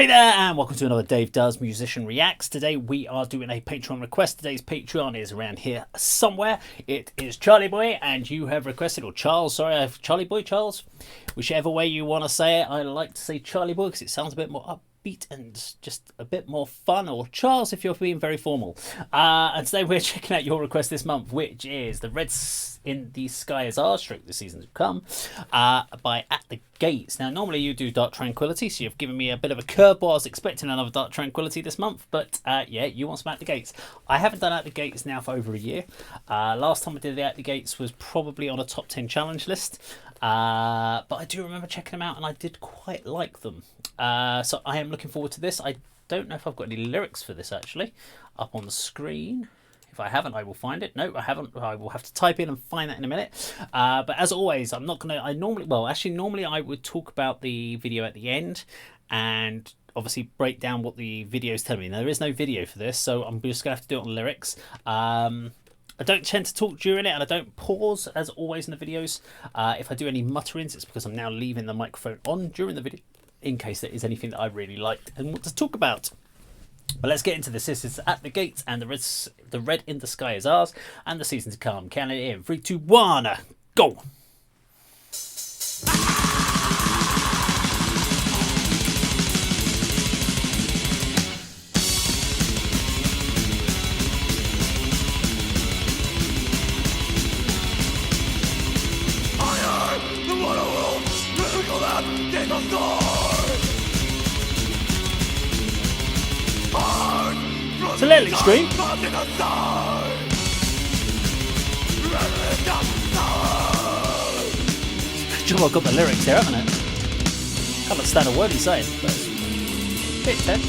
Hey there, and welcome to another Dave Does Musician Reacts. Today we are doing a Patreon request. Today's Patreon is around here somewhere. It is Charlie Boy, and you have requested, or Charles, sorry, I have Charlie Boy, Charles. Whichever way you want to say it, I like to say Charlie Boy because it sounds a bit more upbeat and just a bit more fun, or Charles if you're being very formal. And today we're checking out your request this month, which is The Reds in the Sky Is Ours, stroke The Seasons to Come, by At the Gates. Now, normally you do Dark Tranquility, so you've given me a bit of a curveball. I was expecting another Dark Tranquility this month, but yeah, you want some At the Gates. I haven't done At the Gates now for over a year. Last time I did the At the Gates was probably on a top 10 challenge list, but I do remember checking them out and I did quite like them. So I am looking forward to this. I don't know if I've got any lyrics for this actually up on the screen. If I haven't, I will find it. No, I haven't. I will have to type in and find that in a minute. But as always, I'm not going to... normally I would talk about the video at the end and obviously break down what the video is telling me. Now, there is no video for this, so I'm just going to have to do it on lyrics. I don't tend to talk during it, and I don't pause, as always, in the videos. If I do any mutterings, it's because I'm now leaving the microphone on during the video, in case there is anything that I really liked and want to talk about. But let's get into this. This is At the Gates, and the Red in the Sky Is Ours, and The Season to Come. Count it in. 3, 2, 1, go! It's a little extreme. Sure, I've got the lyrics here, haven't it? Can't understand a word he's saying, but it's a bit tense.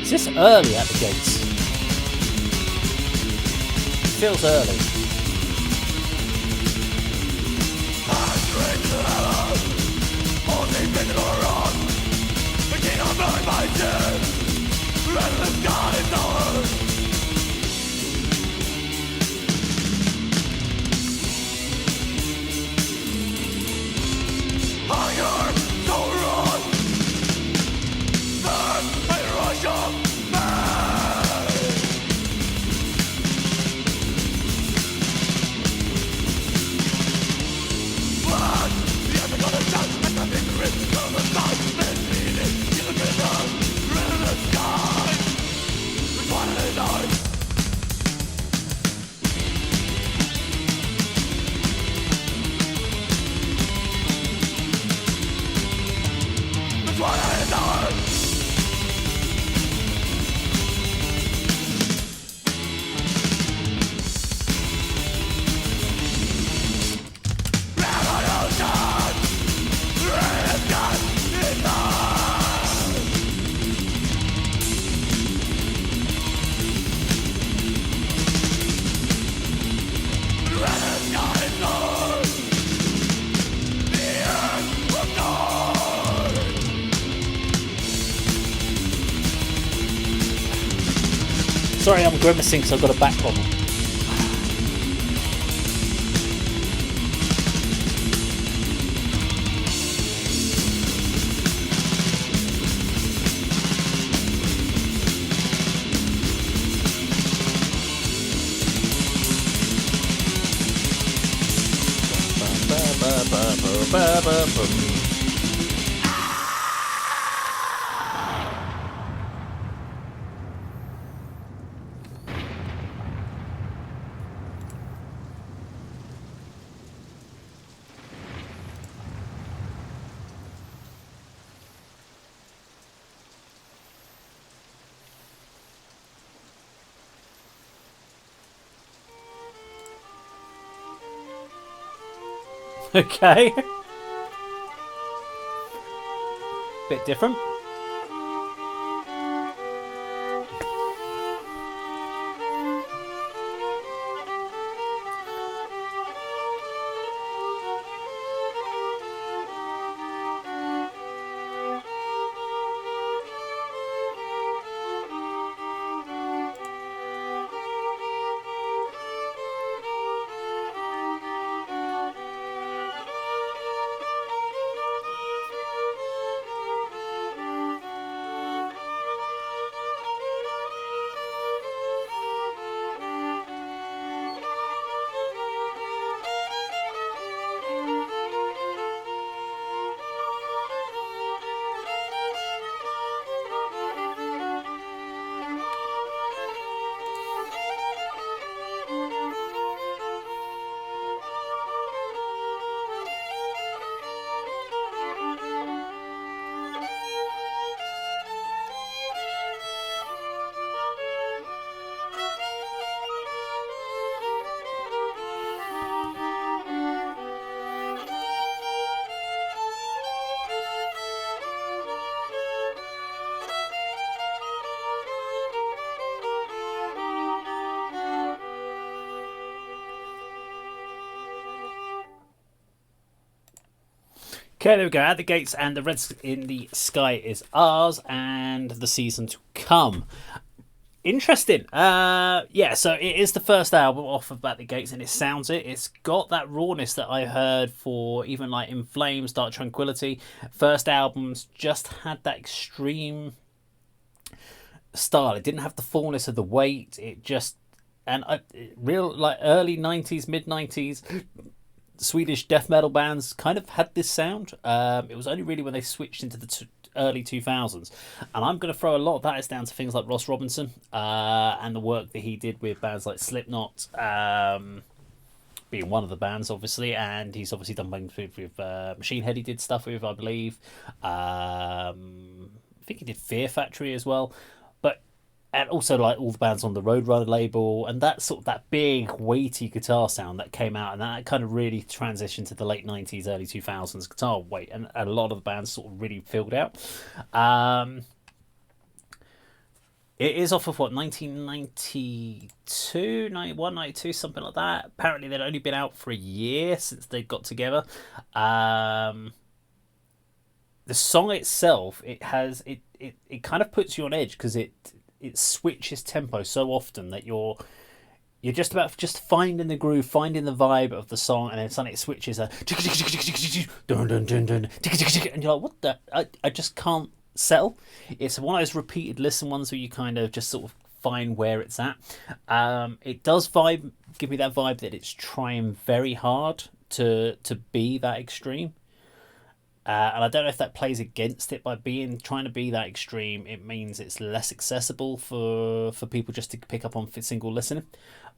Is this early At the Gates? It feels early. Sorry, I'm grimacing because I've got a back problem. Okay. Bit different. Okay, there we go. At the Gates and the Red in the Sky is ours, and the season to come. Interesting. Yeah, so it is the first album off of At the Gates, and it sounds it. It's got that rawness that I heard for even like In Flames, Dark Tranquility. First albums just had that extreme style. It didn't have the fullness of the weight. It just real like early 90s, mid 90s. Swedish death metal bands kind of had this sound. It was only really when they switched into the early 2000s, and I'm going to throw a lot of that is down to things like Ross Robinson and the work that he did with bands like Slipknot, being one of the bands, obviously, and he's obviously done things with Machine Head. He did stuff with, I believe. I think he did Fear Factory as well. And also like all the bands on the Roadrunner label, and that sort of that big weighty guitar sound that came out, and that kind of really transitioned to the late 90s, early 2000s guitar weight, and a lot of the bands sort of really filled out. It is off of what, 1992, 91, 92, something like that. Apparently they'd only been out for a year since they got together. The song itself, it kind of puts you on edge because it switches tempo so often that you're just about just finding the groove, finding the vibe of the song, and then suddenly it switches and you're like, what the? I just can't settle. It's one of those repeated listen ones where you kind of just sort of find where it's at. It does give me that vibe that it's trying very hard to be that extreme. And I don't know if that plays against it by trying to be that extreme. It means it's less accessible for people just to pick up on single listening.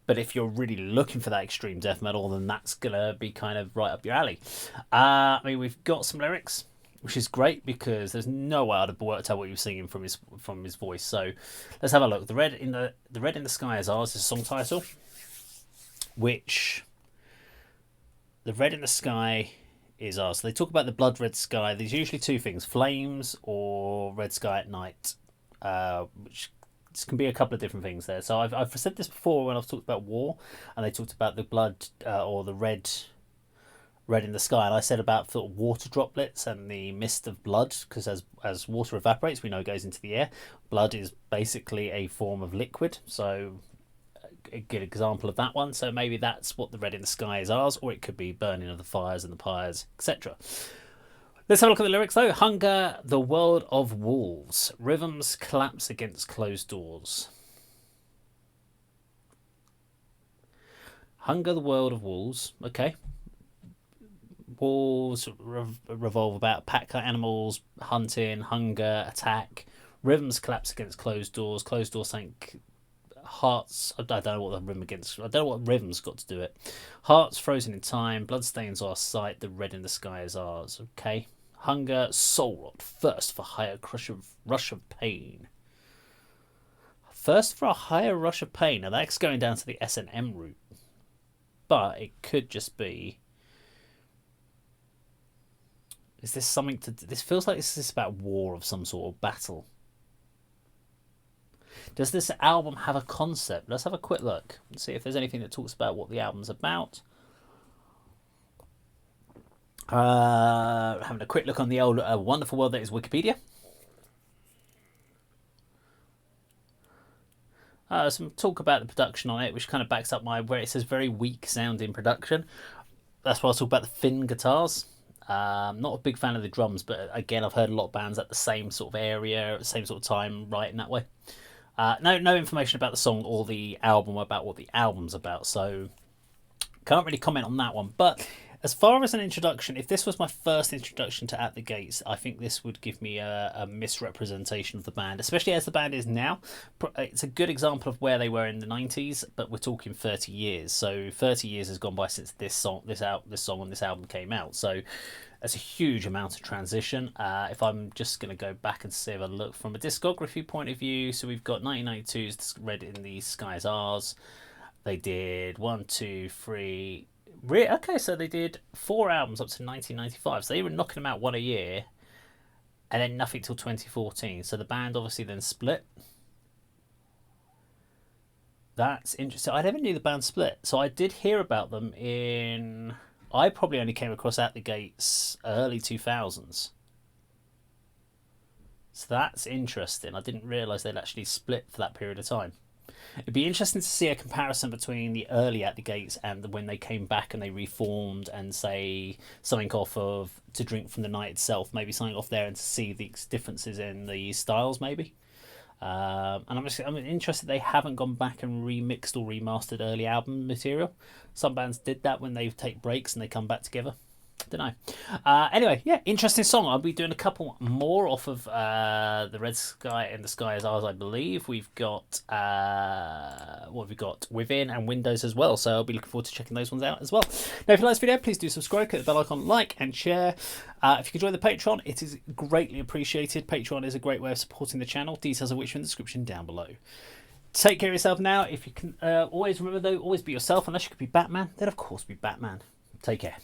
But if you're really looking for that extreme death metal, then that's gonna be kind of right up your alley. I mean, we've got some lyrics, which is great because there's no way I'd have worked out what he was singing from his voice. So let's have a look. The red in the sky is ours is a song title, which the red in the sky is ours. So they talk about the blood red sky. There's usually two things: flames or red sky at night, which can be a couple of different things there. So I've said this before when I've talked about war, and they talked about the blood or the red in the sky, and I said about sort of water droplets and the mist of blood, because as water evaporates, we know it goes into the air. Blood is basically a form of liquid, so a good example of that one. So maybe that's what the red in the sky is ours, or it could be burning of the fires and the pyres, etc. Let's have a look at the lyrics though. Hunger, the world of wolves. Rhythms collapse against closed doors. Hunger, the world of wolves. Okay. Wolves revolve about pack animals, hunting, hunger, attack. Rhythms collapse against closed doors. Closed doors sank. Hearts, I don't know what the rhythm against. I don't know what rhythm's got to do it. Hearts frozen in time. Bloodstains our sight. The red in the sky is ours. Okay. Hunger, soul rot. Thirst for higher rush of pain. Thirst for a higher rush of pain. Now that's going down to the S&M route, but it could just be. Is this something to? This feels like this is about war of some sort of battle. Does this album have a concept? Let's have a quick look and see if there's anything that talks about what the album's about. Having a quick look on the old wonderful world that is Wikipedia. Some talk about the production on it, which kind of backs up where it says very weak sounding production. That's why I talk about the thin guitars. Not a big fan of the drums, but again, I've heard a lot of bands at the same sort of area, same sort of time, writing that way. No information about the song or the album about what the album's about, so can't really comment on that one. But as far as an introduction, if this was my first introduction to At the Gates, I think this would give me a misrepresentation of the band, especially as the band is now. It's a good example of where they were in the 90s, but we're talking 30 years. So 30 years has gone by since this song and this album came out. So that's a huge amount of transition. If I'm just going to go back and see if I look from a discography point of view, so we've got 1992's Red in the Sky is Ours. They did 1, 2, 3. Okay, so they did 4 albums up to 1995. So they were knocking them out one a year, and then nothing till 2014. So the band obviously then split. That's interesting. I never knew the band split. So I did hear about them in I probably only came across At the Gates early 2000s. So that's interesting. I didn't realise they'd actually split for that period of time. It'd be interesting to see a comparison between the early At the Gates and when they came back and they reformed, and say something off of To Drink from the Night itself, maybe something off there, and to see the differences in the styles, maybe. And I'm interested they haven't gone back and remixed or remastered early album material. Some bands did that when they take breaks and they come back together. Don't know. Anyway, yeah, interesting song. I'll be doing a couple more off of the Red Sky and the Sky Is Ours, I believe. We've got what have we got? Within and Windows as well. So I'll be looking forward to checking those ones out as well. Now, if you like this video, please do subscribe, click the bell icon, like and share. If you can join the Patreon, it is greatly appreciated. Patreon is a great way of supporting the channel. Details of which are in the description down below. Take care of yourself now. If you can, always remember though, always be yourself. Unless you could be Batman, then of course be Batman. Take care.